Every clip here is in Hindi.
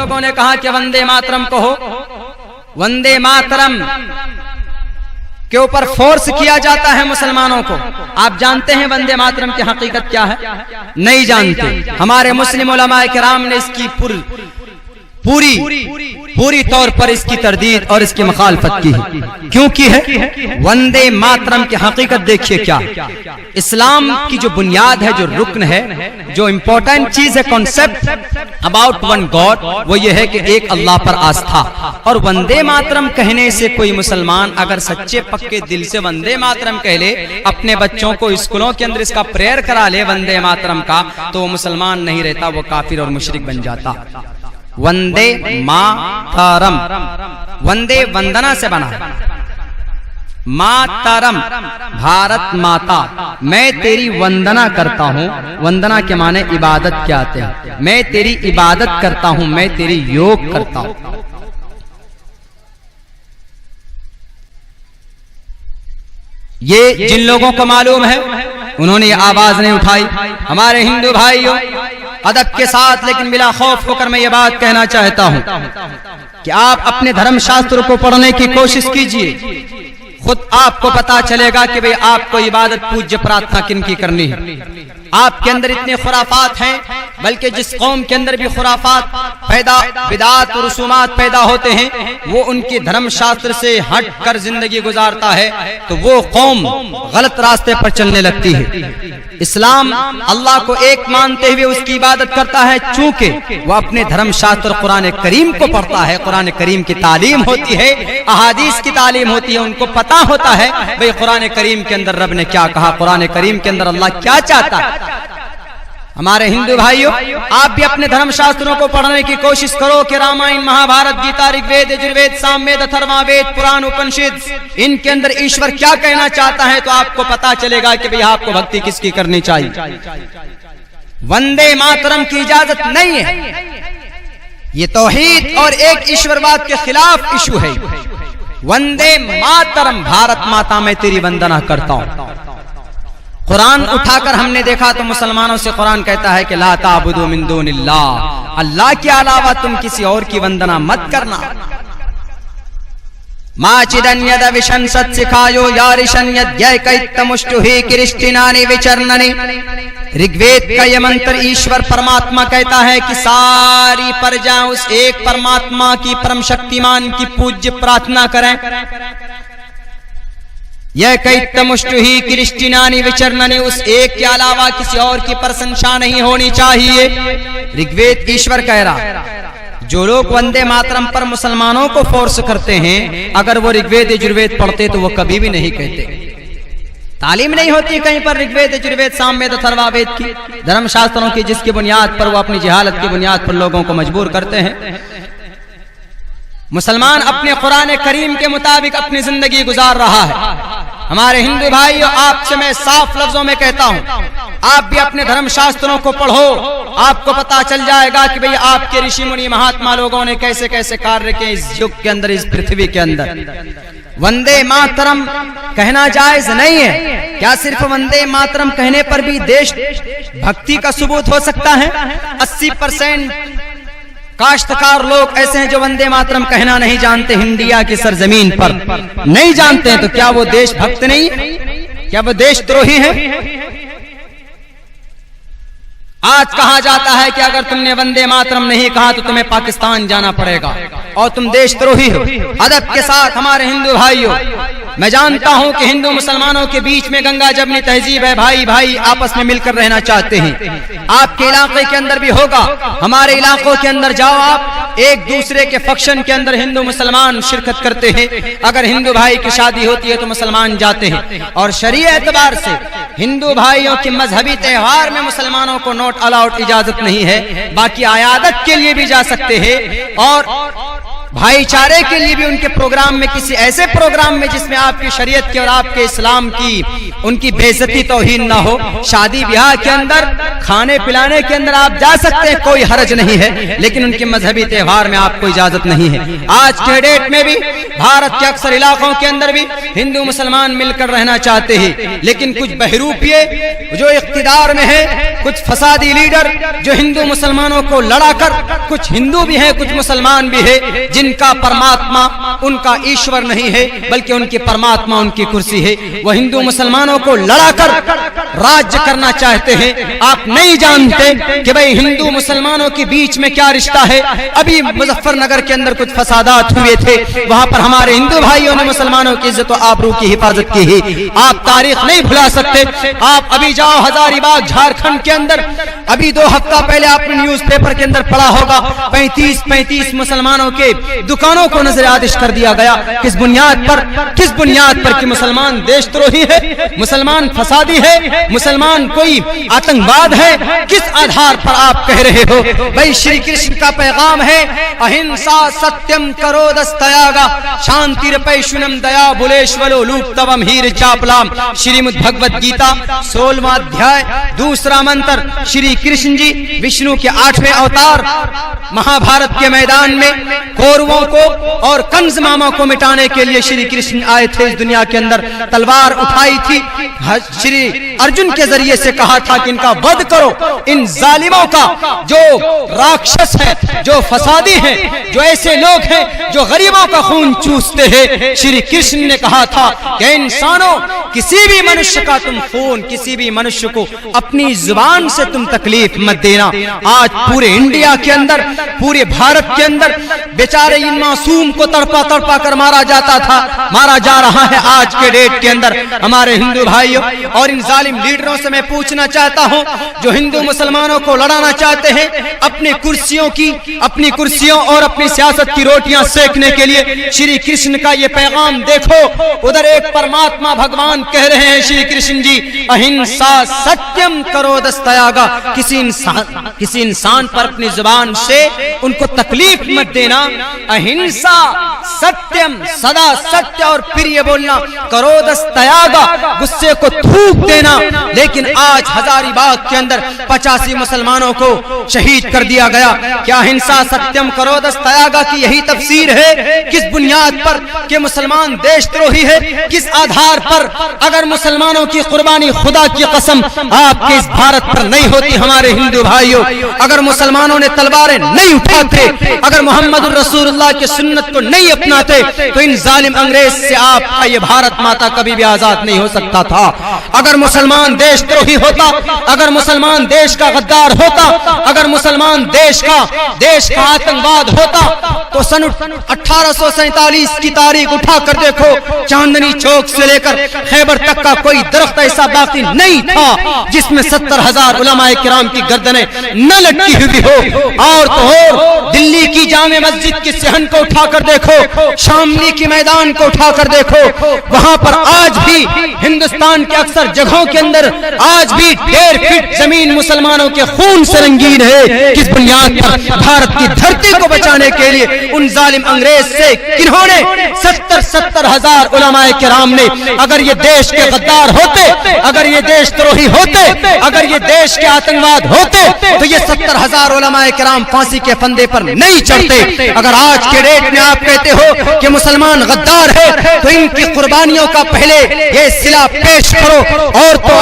लोगों ने कहा कि वंदे मातरम कहो, वंदे मातरम के ऊपर फोर्स किया जाता है मुसलमानों को। आप जानते हैं वंदे मातरम की हकीकत क्या है? नहीं जानते। हमारे मुस्लिम उलमाए किराम ने इसकी पूरी तौर पर इसकी तरदीद और इसकी मुखालफत की है। क्यों की है? वंदे मातरम की हकीकत देखिए क्या। इस्लाम की जो बुनियाद है, जो रुकन है, जो इंपॉर्टेंट चीज है, कॉन्सेप्ट अबाउट वन गॉड, वो ये है कि एक अल्लाह पर आस्था। और वंदे मातरम कहने से कोई मुसलमान अगर सच्चे पक्के दिल से वंदे मातरम कह ले, अपने बच्चों को स्कूलों के अंदर इसका प्रेयर करा ले वंदे मातरम का, तो वो मुसलमान नहीं रहता, वो काफिर और मुशरिक बन जाता। वंदे मातरम, वंदे वंदना से बना, मातरम भारत माता, मैं तेरी वंदना करता हूँ। वंदना के माने इबादत क्या आते हैं? मैं तेरी इबादत करता हूँ, मैं तेरी योग करता हूँ। ये जिन लोगों को मालूम है उन्होंने ये आवाज नहीं उठाई। हमारे हिंदू भाइयों, अदब के साथ लेकिन बिला खौफ होकर मैं ये बात कहना चाहता हूं कि आप अपने धर्म शास्त्र को पढ़ने की कोशिश कीजिए, खुद आपको पता चलेगा कि भाई आपको इबादत पूज्य प्रार्थना किन की करनी है। आपके अंदर इतने खुराफात हैं, बल्कि जिस कौम के अंदर भी खुराफात पैदा, बिदात और रसूमात पैदा होते हैं, वो उनके धर्म शास्त्र से हट कर जिंदगी गुजारता है तो वो कौम गलत रास्ते पर चलने लगती है। इस्लाम अल्लाह को एक मानते हुए उसकी इबादत करता है, चूंकि वह अपने धर्म शास्त्र कुरान करीम को पढ़ता है। कुरान करीम की तालीम होती है, अहादीस की तालीम होती है, उनको पता होता है भाई कुरान करीम के अंदर रब ने क्या कहा, कुरान करीम के अंदर अल्लाह क्या चाहता है। हमारे हिंदू भाइयों, आप भी अपने धर्म शास्त्रों को पढ़ने की कोशिश करो कि रामायण, महाभारत, गीता, ऋग्वेद, यजुर्वेद, सामवेद, अथर्ववेद, पुराण, उपनिषद, इनके अंदर ईश्वर क्या कहना चाहता है, तो आपको पता चलेगा कि भाई आपको भक्ति किसकी करनी चाहिए। वंदे मातरम की इजाजत नहीं है, ये तौहीद और एक ईश्वरवाद के खिलाफ इशू है। वंदे मातरम, भारत माता मैं तेरी वंदना करता हूं। कुरान उठाकर हमने देखा तो मुसलमानों से कुरान कहता है कि ला ताबुदू मिन दूनिल्लाह, अल्लाह के अलावा तुम किसी और की वंदना मत करना। माचिदन यद विशन सत सिखायो यारिशन यद्यैकैतमुष्टुहि किरिष्टिनानि विचरननि। ऋग्वेद का यह मंत्र ईश्वर परमात्मा कहता है कि सारी प्रजा उस एक परमात्मा की, परम शक्तिमान की पूज्य प्रार्थना करें। यह कैतमुष्टुहि किरिष्टिनानि विचरननि, उस एक के अलावा किसी और की प्रशंसा नहीं होनी चाहिए। ऋग्वेद ईश्वर कह रहा, जो लोग वंदे मातरम पर मुसलमानों को फोर्स करते हैं, अगर वो ऋग्वेद यजुर्वेद पढ़ते तो वो कभी भी नहीं कहते। तालीम नहीं होती कहीं पर ऋग्वेद यजुर्वेद सामवेद अथर्ववेद की, धर्म शास्त्रों की, जिसकी बुनियाद पर वो अपनी जिहालत की बुनियाद पर लोगों को मजबूर करते हैं। मुसलमान अपने कुरान करीम के मुताबिक अपनी जिंदगी गुजार रहा है। हमारे हिंदू भाइयों, आपसे मैं साफ लफ्जों में कहता हूं, आप भी अपने धर्म शास्त्रों को पढ़ो, आपको पता चल जाएगा कि भाई आपके ऋषि मुनि महात्मा लोगों ने कैसे कैसे कार्य किए इस युग के अंदर, इस पृथ्वी के अंदर। वंदे मातरम कहना जायज नहीं है। क्या सिर्फ वंदे मातरम कहने पर भी देश भक्ति का सबूत हो सकता है? 80% काश्तकार लोग ऐसे हैं जो वंदे मातरम कहना नहीं जानते। इंडिया की सरजमीन पर नहीं जानते हैं, तो क्या वो देशभक्त नहीं है? क्या वो देशद्रोही है? आज कहा जाता है कि अगर तुमने वंदे मातरम नहीं कहा तो तुम्हें पाकिस्तान जाना पड़ेगा और तुम देशद्रोही हो। अदब के साथ हमारे हिंदू भाइयों, मैं जानता हूं कि हिंदू मुसलमानों के बीच में गंगा जमनी तहजीब है, भाई भाई आपस में मिलकर रहना चाहते हैं। आपके इलाके के अंदर भी होगा, हमारे इलाकों के अंदर जाओ आप, एक दूसरे के फंक्शन के अंदर हिंदू मुसलमान शिरकत करते हैं। अगर हिंदू भाई की शादी होती है तो मुसलमान जाते हैं, और शरीय एतबार से हिंदू भाइयों के मजहबी त्योहार में मुसलमानों को नॉट अलाउड, इजाजत नहीं है। बाकी आयादत के लिए भी जा सकते हैं और भाईचारे के लिए भी उनके प्रोग्राम में, किसी ऐसे प्रोग्राम में जिसमें आपकी शरीयत की और आपके इस्लाम की उनकी बेइज्जती तौहीन ना हो। शादी ब्याह के अंदर, खाने पिलाने के अंदर आप जा सकते हैं, कोई हरज नहीं है, लेकिन उनके मजहबी त्योहार में आपको इजाजत नहीं है। आज के डेट में भी भारत के अक्सर इलाकों के अंदर भी हिंदू मुसलमान मिलकर रहना चाहते हैं, लेकिन कुछ बहरूपिये जो इख्तिदार में है कुछ फसादी लीडर जो हिंदू मुसलमानों को लड़ाकर, कुछ हिंदू भी हैं कुछ मुसलमान भी है, जिनका परमात्मा उनका ईश्वर नहीं है बल्कि उनकी परमात्मा उनकी कुर्सी है। वो हिंदू मुसलमानों को लड़ाकर राज्य करना चाहते हैं। आप नहीं जानते कि भाई हिंदू मुसलमानों के बीच में क्या रिश्ता है। अभी मुजफ्फरनगर के अंदर कुछ फसादात हुए थे, वहां पर हमारे हिंदू भाइयों ने मुसलमानों की इज्जत और आबरू की हिफाजत की है। आप तारीख नहीं भुला सकते। आप अभी जाओ हजारीबाग झारखंड के अंदर, अभी 2 हफ्ता पहले आपने न्यूज़पेपर के अंदर पढ़ा होगा 35 मुसलमानों के दुकानों को नजरआतिश कर दिया गया। किस बुनियाद पर? किस बुनियाद पर कि मुसलमान देशद्रोही है, मुसलमान फसादी है, मुसलमान कोई आतंकवाद है। किस आधार पर आप कह रहे हो? भाई श्री कृष्ण का पैगाम है अहिंसा सत्यम करो दस्तयागा शांतिरपैशुनम दया बुलेश्वरो लूप तवम हीर चापलाम। श्रीमद् भगवत गीता 16वां अध्याय 2रा मंत्र। श्री कृष्ण जी विष्णु के 8वें अवतार महाभारत के मैदान में कौरवों को और कंस मामा को मिटाने के लिए श्री कृष्ण आए थे इस दुनिया के अंदर। तलवार उठाई थी, श्री अर्जुन के जरिए से कहा था कि इनका वध करो, इन जालिमों का, जो राक्षस है, जो फसादी है, जो ऐसे लोग हैं जो गरीबों का खून चूसते हैं। श्री कृष्ण ने कहा था कि इंसानों, किसी भी मनुष्य का तुम खून, किसी भी मनुष्य को अपनी जुबान से तुम तकलीफ मत देना। आज पूरे इंडिया के अंदर, पूरे भारत के अंदर बेचारे इन मासूम को तड़पा तड़पा कर मारा जाता था, मारा जा रहा है आज के डेट के अंदर। हमारे हिंदू भाइयों और इन जालिम लीडरों से मैं पूछना चाहता हूं, जो हिंदू मुसलमानों को लड़ाना चाहते हैं अपनी कुर्सियों और अपनी सियासत की रोटियां सेकने के लिए, श्री कृष्ण का ये पैगाम देखो। उधर एक परमात्मा भगवान कह रहे हैं श्री कृष्ण जी, अहिंसा सत्यम करो दस्तयागा। किसी इंसान पर अपनी जुबान से उनको तकलीफ मत देना। अहिंसा सत्यम, सदा सत्य और प्रिय बोलना, करो दस्तयागा, गुस्से को थूक देना। लेकिन आज हजारीबाग के अंदर 85 मुसलमानों को शहीद कर दिया गया। क्या अहिंसा सत्यम करो दस्तयागा की यही तफसीर है? किस बुनियाद पर कि मुसलमान देशद्रोही है? किस आधार पर? अगर मुसलमानों की कुर्बानी, खुदा की कसम, आपके इस भारत पर नहीं होती हमारे हिंदू भाइयों, अगर मुसलमानों ने तलवारें नहीं उठाते, अगर मोहम्मद रसूलुल्लाह की सुन्नत को नहीं अपनाते, तो इन जालिम अंग्रेज से आपका ये भारत माता कभी भी आजाद नहीं हो सकता था। अगर मुसलमान देशद्रोही होता, अगर मुसलमान देश का गद्दार होता, अगर मुसलमान देश का आतंकवाद होता, तो सन 1847 की तारीख उठा कर देखो, चांदनी चौक से लेकर खैबर तक का कोई दरख्त ऐसा बाकी नहीं था जिसमें 70,000 उलमाए किराम की गर्दनें न लटकी हुई हो। और तो और दिल्ली की जामे मस्जिद की सहन को उठाकर देखो, शामली की मैदान को उठाकर देखो, वहां पर आज भी हिंदुस्तान के अक्सर जगहों के अंदर आज भी 1.5 फीट जमीन मुसलमानों के खून से रंगीन है। किस बुनियाद पर? भारत की धरती को बचाने के लिए उन जालिम अंग्रेज से किन्होंने 70,000 उलमाए किराम ने, अगर ये देश के गद्दार होते, अगर ये देशद्रोही होते, अगर ये देश के आतंकवाद होते, तो ये 70,000 उलमाए किराम फांसी के फंदे पर नहीं चढ़ते। अगर आज के डेट में आप कहते हो कि मुसलमान गद्दार है, तो इनकी कुर्बानियों का पहले ये सिला पेश करो। और तो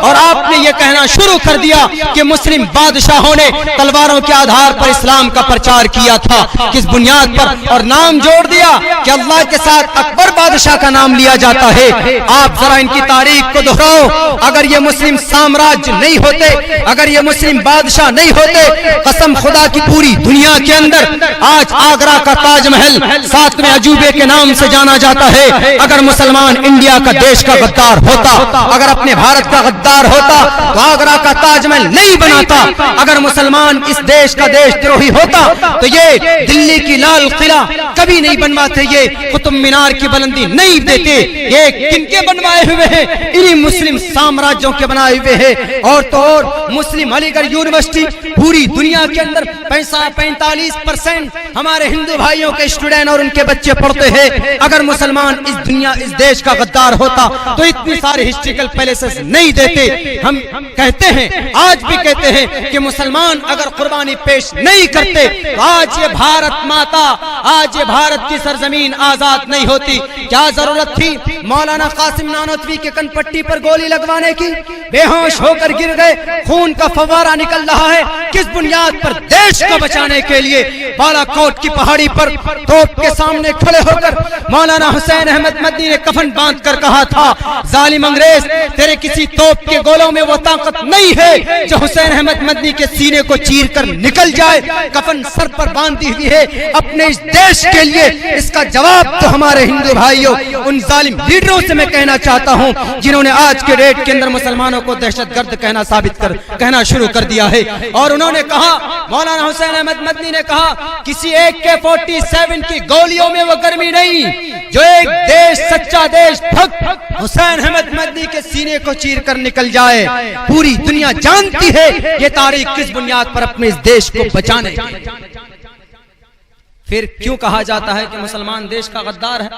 और आपने ये कहना शुरू कर दिया कि मुस्लिम बादशाहों ने तलवारों के आधार पर इस्लाम का प्रचार किया था। किस बुनियाद पर? और नाम जोड़ दिया कि अल्लाह के साथ अकबर बादशाह का नाम लिया जाता है। आप जरा इनकी तारीख को दोहराओ। अगर ये मुस्लिम साम्राज्य नहीं होते, अगर ये मुस्लिम बादशाह नहीं होते, कसम खुदा की पूरी दुनिया के अंदर आज आगरा का ताजमहल 7वें अजूबे के नाम से जाना जाता है। अगर मुसलमान इंडिया का देश का गद्दार होता, अगर अपने भारत का गद्दार होता, तो आगरा का ताजमहल नहीं बनाता। अगर मुसलमान इस देश का देशद्रोही होता, तो ये दिल्ली की लाल किला कभी नहीं बनवाते, ये कुतुब मीनार की बुलंदी नहीं देते। ये किनके बनवाए हुए हैं? इन्हीं मुस्लिम साम्राज्यों के बनाए हुए हैं। और तो और मुस्लिम अलीगढ़ यूनिवर्सिटी पूरी दुनिया के अंदर 45% हमारे हिंदू भाइयों के स्टूडेंट और उनके बच्चे पढ़ते हैं। अगर मुसलमान इस देश का गद्दार होता, तो इतनी सारे हिस्ट्रिकल पैलेसेस नहीं देते। हम कहते हैं, आज भी कहते हैं कि मुसलमान अगर कुर्बानी पेश नहीं करते, तो आज ये भारत माता, आज ये भारत की सरजमीन आजाद नहीं होती। क्या जरूरत थी मौलाना कासिम नानोतवी के कनपट्टी पर गोली लगवाने की? बेहोश होकर गिर गए, खून का फव्वारा निकल रहा है। किस बुनियाद पर? देश को बचाने के लिए। बालाकोट की पहाड़ी पर तोप के सामने खड़े होकर मौलाना हुसैन अहमद मदनी ने कफन बांध कर कहा था, जालिम अंग्रेज, तेरे किसी तोप के गोलों में वो ताकत नहीं है जो हुसैन अहमद मदनी के सीने को चीर कर निकल जाए। कफन सर पर बांधी हुई है अपने इस देश के लिए। इसका जवाब तो हमारे हिंदू भाइयों, उन जालिम लीडरों से मैं कहना चाहता हूं जिन्होंने आज के डेट के अंदर मुसलमानों को दहशतगर्द कहना शुरू कर दिया है। और उन्होंने कहा, मौलाना हुसैन अहमद मदनी ने कहा, किसी AK-47 की गोलियों में वो गर्मी नहीं जो एक देश, सच्चा देश भक्त हुसैन अहमद मदनी के सीने को चीर कर निकल जाए। पूरी दुनिया जानती है ये तारीख किस बुनियाद पर अपने इस देश को बचाने की। फिर क्यों कहा जाता है कि मुसलमान देश का गद्दार है,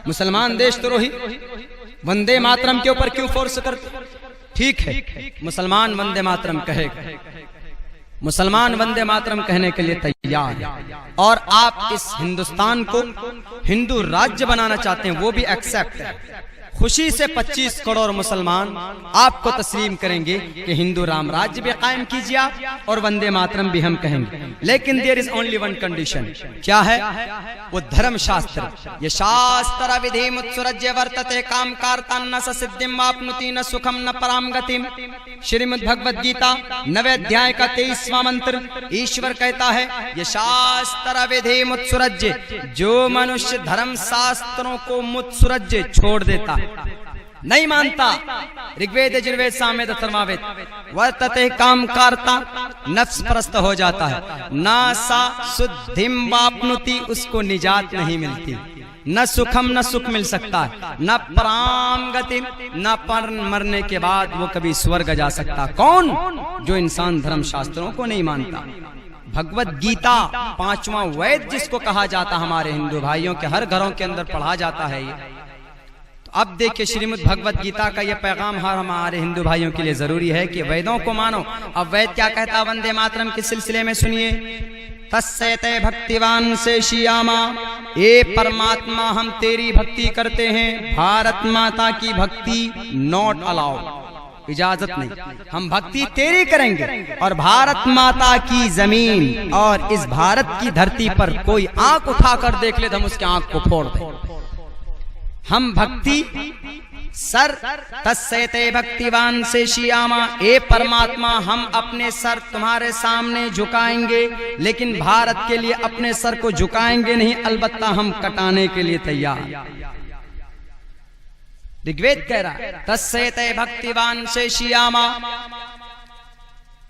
मुसलमान देश द्रोही? वंदे मातरम के ऊपर क्यों फोर्स करते? ठीक है, मुसलमान वंदे मातरम कहेगा, मुसलमान वंदे मातरम कहने के लिए तैयार है, और आप इस हिंदुस्तान को हिंदू राज्य बनाना चाहते हैं, वो भी एक्सेप्ट है। खुशी से 25 करोड़ मुसलमान आपको तस्लीम करेंगे कि हिंदू राम राज्य भी कायम कीजिए आप, और वंदे मातरम भी हम कहेंगे। लेकिन there is only one condition. क्या है वो? धर्म शास्त्र। ये शास्त्र विधि मुत्सुरज्य वर्तते काम कार्ता न सिद्धिम वाप्नुति न सुखम न पराम गतिम। श्रीमद् भगवद गीता 9वें अध्याय का 23वां मंत्र ईश्वर कहता है, ये शास्त्र विधि मुत्सुरज्य, जो मनुष्य धर्म शास्त्रों को मुत्सुरज्य छोड़ देता, नहीं मानता, ऋग्वेद यजुर्वेद सामवेद अथर्ववेद, वर्तते काम कार्ता, नफ्स परस्त हो जाता है, ना सा शुद्धिम वाप्नुति, उसको निजात नहीं मिलती, न सुखम, न सुख मिल सकता है, न पराम गति, न पर मरने के बाद वो कभी स्वर्ग जा सकता। कौन? जो इंसान धर्म शास्त्रों को नहीं मानता। भगवत गीता 5वां वेद जिसको कहा जाता, हमारे हिंदू भाइयों के हर घरों के अंदर पढ़ा जाता है ये। अब देखिए, श्रीमद् भगवत गीता का ये पैगाम हमारे हिंदू भाइयों के लिए जरूरी है कि वेदों को मानो। अब वेद क्या कहता? वंदे मातरम के सिलसिले में सुनिए, तस्सैते भक्तिवान से शियामा, ए परमात्मा हम तेरी भक्ति करते हैं, भारत माता की भक्ति नॉट अलाउड, इजाजत नहीं, हम भक्ति तेरी करेंगे। और भारत माता की जमीन और इस भारत की धरती पर कोई आंख उठाकर देख ले तो हम उसके आंख को फोड़ दें। हम भक्ति सर तस्सैते भक्तिवान से शियामा, ए परमात्मा हम अपने सर तुम्हारे सामने झुकाएंगे, लेकिन भारत के लिए अपने सर को झुकाएंगे नहीं, अलबत्ता हम कटाने के लिए तैयार। ऋग्वेद कह रहा है, तस्सैते भक्तिवान से शियामा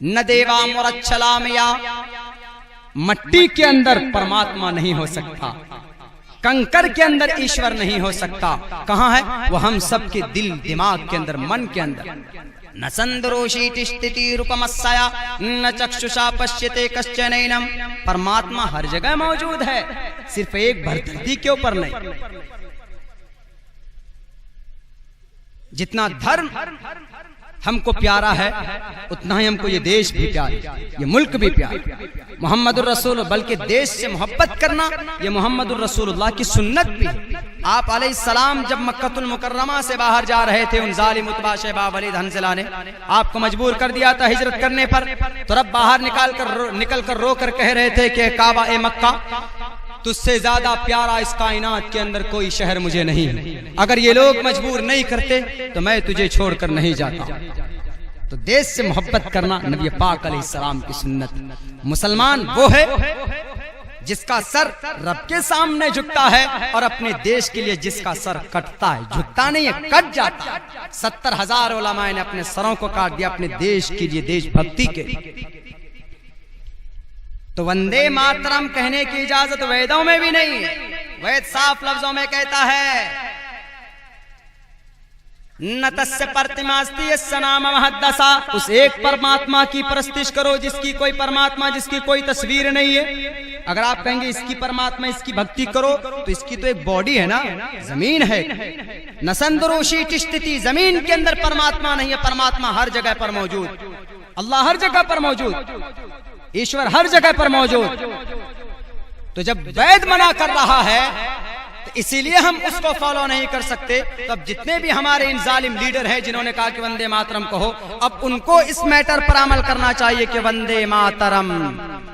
न देवा मुरच्छलामया। मट्टी के अंदर परमात्मा नहीं हो सकता, कंकर के अंदर ईश्वर नहीं हो सकता। कहां है वो? हम सबके दिल, दिमाग के अंदर, मन के अंदर। न संदरोषी तिष्ठति रूपमस्या न चक्षुषा पश्यते कश्चनैनम। परमात्मा हर जगह मौजूद है, सिर्फ एक धरती के ऊपर नहीं। जितना धर्म हमको प्यारा है उतना ही हमको ये देश भी प्यारा, ये मुल्क भी प्यारा, मोहम्मदुर रसूल, बल्कि देश से मोहब्बत करना ये मोहम्मदुर रसूलुल्लाह की सुन्नत भी। आप अलैहिस्सलाम जब मक्कतुल मुकर्रमा से बाहर जा रहे थे, उन जालिम उत्बा शैबा वलीद हंज़ला ने आपको मजबूर कर दिया था हिजरत करने पर, तो रब बाहर निकल कर रो कर कह रहे थे कि काबा ए मक्का, तुझसे ज्यादा प्यारा इस कायनात के अंदर कोई शहर मुझे नहीं है। अगर ये लोग मजबूर नहीं करते तो मैं तुझे छोड़कर नहीं जाता। तो देश से मोहब्बत करना नबी पाक अलैहिस्सलाम की सुन्नत। मुसलमान वो है जिसका सर रब के सामने झुकता है और अपने देश के लिए जिसका सर कटता है, झुकता नहीं है, कट जाता है। 70,000 उलमाए ने अपने सरों को काट दिया अपने देश के लिए, देशभक्ति के लिए। तो वंदे मातरम कहने की इजाजत वेदों में भी नहीं है। वेद साफ लफ्जों में कहता है, न तस्य प्रतिमास्ति यस्य नाम महद्दसा, उस एक परमात्मा की प्रस्तिश करो जिसकी कोई परमात्मा, जिसकी कोई तस्वीर नहीं है। अगर आप कहेंगे इसकी परमात्मा, इसकी भक्ति करो, तो इसकी तो एक बॉडी है ना, जमीन है। न संदरोषी तिष्ठति, जमीन के अंदर परमात्मा नहीं है, परमात्मा हर जगह पर मौजूद, अल्लाह हर जगह पर मौजूद, ईश्वर हर जगह पर मौजूद। तो जब वैद मना कर रहा है तो इसीलिए हम उसको फॉलो नहीं कर सकते। तो अब जितने भी हमारे इन जालिम लीडर हैं जिन्होंने कहा कि वंदे मातरम कहो, अब उनको इस मैटर पर अमल करना चाहिए कि वंदे मातरम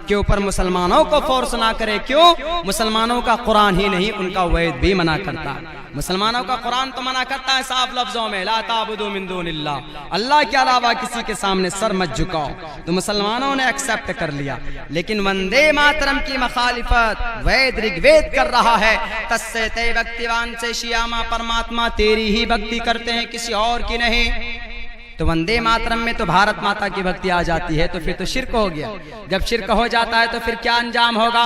के ऊपर मुसलमानों को फोर्स ना करे। क्यों? मुसलमानों का कुरान ही नहीं, उनका वैद भी मना करता है। मुसलमानों का कुरान तो मना करता है साफ लफ्जों में, ला ताबुदू मिन दूनिल्लाह, अल्लाह के अलावा किसी के सामने सर मत झुकाओ। तो मुसलमानों ने एक्सेप्ट कर लिया, लेकिन वंदे मातरम की मखालिफत वैद ऋग्वेद कर रहा है। तस्से ते भक्तिवान से शियामा, परमात्मा तेरी ही भक्ति करते हैं, किसी और की नहीं। तो वंदे मातरम में तो भारत माता की भक्ति आ जाती है, तो फिर तो शिर्क हो गया। जब शिर्क हो जाता है तो फिर क्या अंजाम होगा?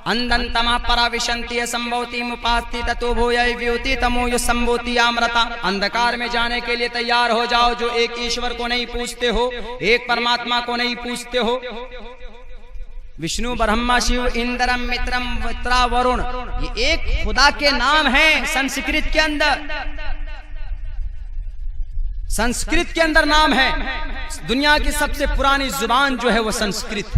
अंधंतमा पराविशंति संभवती मुपास्ति ततो भूय व्योति तमो यो संभवती अमृता। अंधकार में जाने के लिए तैयार हो जाओ, जो एक ईश्वर को नहीं पूछते हो, एक परमात्मा को नहीं पूछते हो। विष्णु ब्रह्मा शिव इंद्रम मित्रम मित्रा वरुण, ये एक खुदा के नाम है संस्कृत के अंदर। संस्कृत के अंदर नाम है। दुनिया की सबसे पुरानी जुबान जो है वो संस्कृत।